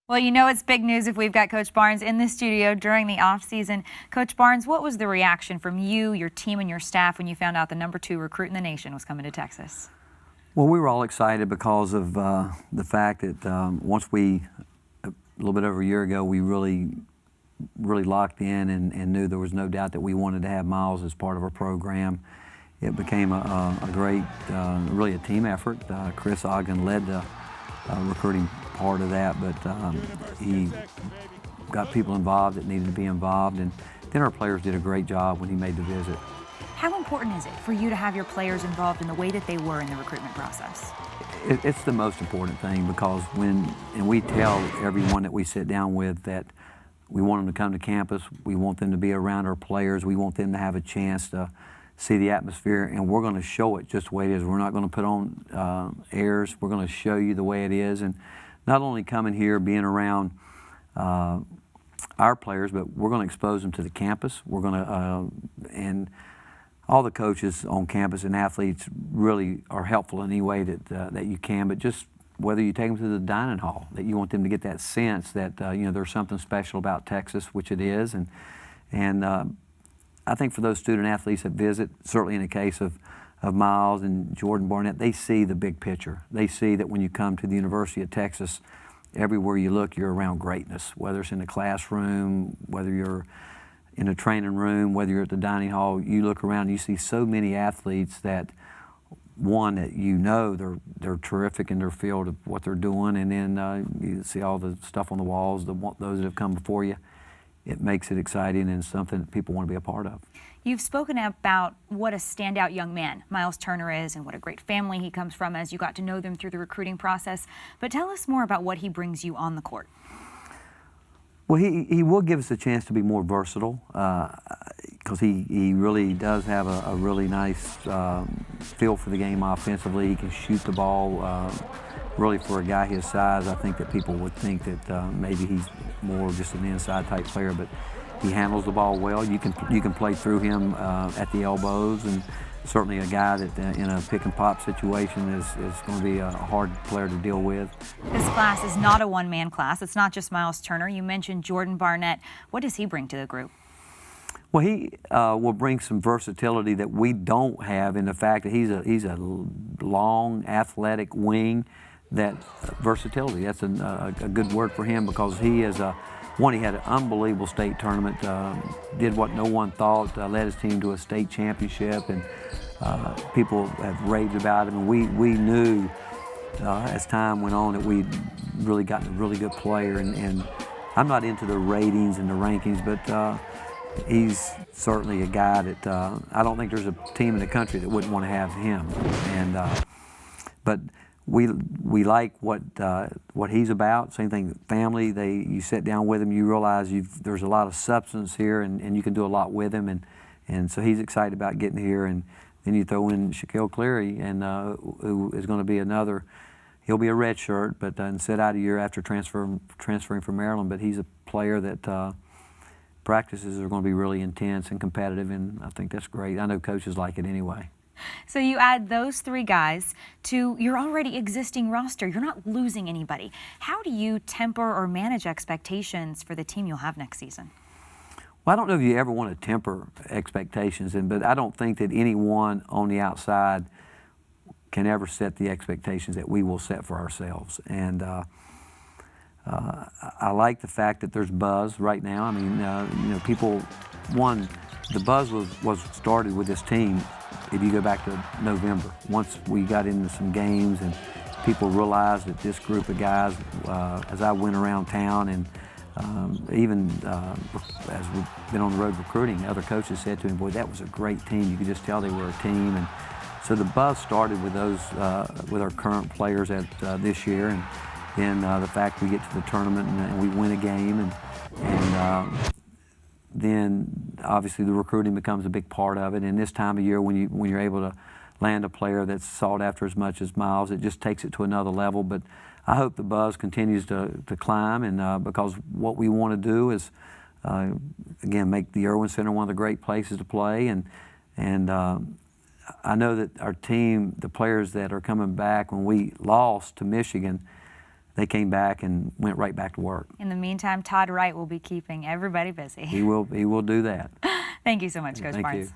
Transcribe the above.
Well, you know it's big news if we've got Coach Barnes in the studio during the offseason. Coach Barnes, what was the reaction from you, your team, and your staff when you found out the #2 recruit in the nation was coming to Texas? Well, we were all excited because of the fact that once we, a little bit over a year ago, we really locked in and knew there was no doubt that we wanted to have Miles as part of our program. It became a great, really a team effort. Chris Ogden led the recruiting part of that, but he got people involved that needed to be involved, and then our players did a great job when he made the visit. How important is it for you to have your players involved in the way that they were in the recruitment process? It's the most important thing, because and we tell everyone that we sit down with that we want them to come to campus, we want them to be around our players, we want them to have a chance to see the atmosphere, and we're going to show it just the way it is. We're not going to put on airs. We're going to show you the way it is, and not only coming here, being around our players, but we're going to expose them to the campus. We're going to, and all the coaches on campus and athletes really are helpful in any way that you can, but just whether you take them to the dining hall, that you want them to get that sense that you know, there's something special about Texas, which it is, and I think for those student athletes that visit, certainly in the case of Miles and Jordan Barnett, they see the big picture. They see that when you come to the University of Texas, everywhere you look, you're around greatness, whether it's in the classroom, whether you're in a training room, whether you're at the dining hall. You look around and you see so many athletes that, one, that you know they're terrific in their field of what they're doing, and then you see all the stuff on the walls, those that have come before you. It makes it exciting and something that people want to be a part of. You've spoken about what a standout young man Miles Turner is and what a great family he comes from as you got to know them through the recruiting process. But tell us more about what he brings you on the court. Well, he will give us a chance to be more versatile, because he really does have a really nice feel for the game offensively. He can shoot the ball. Really, for a guy his size, I think that people would think that maybe he's more just an inside type player, but he handles the ball well. You can play through him at the elbows, and certainly a guy that in a pick and pop situation is going to be a hard player to deal with. This class is not a one-man class. It's not just Miles Turner. You mentioned Jordan Barnett. What does he bring to the group? Well, he will bring some versatility that we don't have, in the fact that he's a long, athletic wing. That versatility, that's a good word for him, because he is he had an unbelievable state tournament, did what no one thought, led his team to a state championship, and people have raved about him, and we knew as time went on that we'd really gotten a really good player, and I'm not into the ratings and the rankings, but he's certainly a guy that I don't think there's a team in the country that wouldn't want to have him, and but we like what he's about. Same thing, family. You sit down with him, you realize there's a lot of substance here, and you can do a lot with him, and so he's excited about getting here. And then you throw in Shaquille Cleary, and who is going to be another. He'll be a red shirt, but sit out a year after transferring from Maryland. But he's a player that practices are going to be really intense and competitive, and I think that's great. I know coaches like it anyway. So you add those three guys to your already existing roster. You're not losing anybody. How do you temper or manage expectations for the team you'll have next season? Well, I don't know if you ever want to temper expectations, but I don't think that anyone on the outside can ever set the expectations that we will set for ourselves. And I like the fact that there's buzz right now. I mean, you know, people, the buzz was started with this team. If you go back to November, once we got into some games and people realized that this group of guys, as I went around town and even as we've been on the road recruiting, other coaches said to me, boy, that was a great team. You could just tell they were a team. And so the buzz started with those, with our current players at this year, and then the fact we get to the tournament and we win a game, and then obviously the recruiting becomes a big part of it. And this time of year, when you're able to land a player that's sought after as much as Miles, it just takes it to another level. But I hope the buzz continues to climb, and because what we want to do is, again, make the Irwin Center one of the great places to play. And I know that our team, the players that are coming back, when we lost to Michigan, they came back and went right back to work. In the meantime, Todd Wright will be keeping everybody busy. He will do that. Thank you so much, Coach Thank Barnes. you.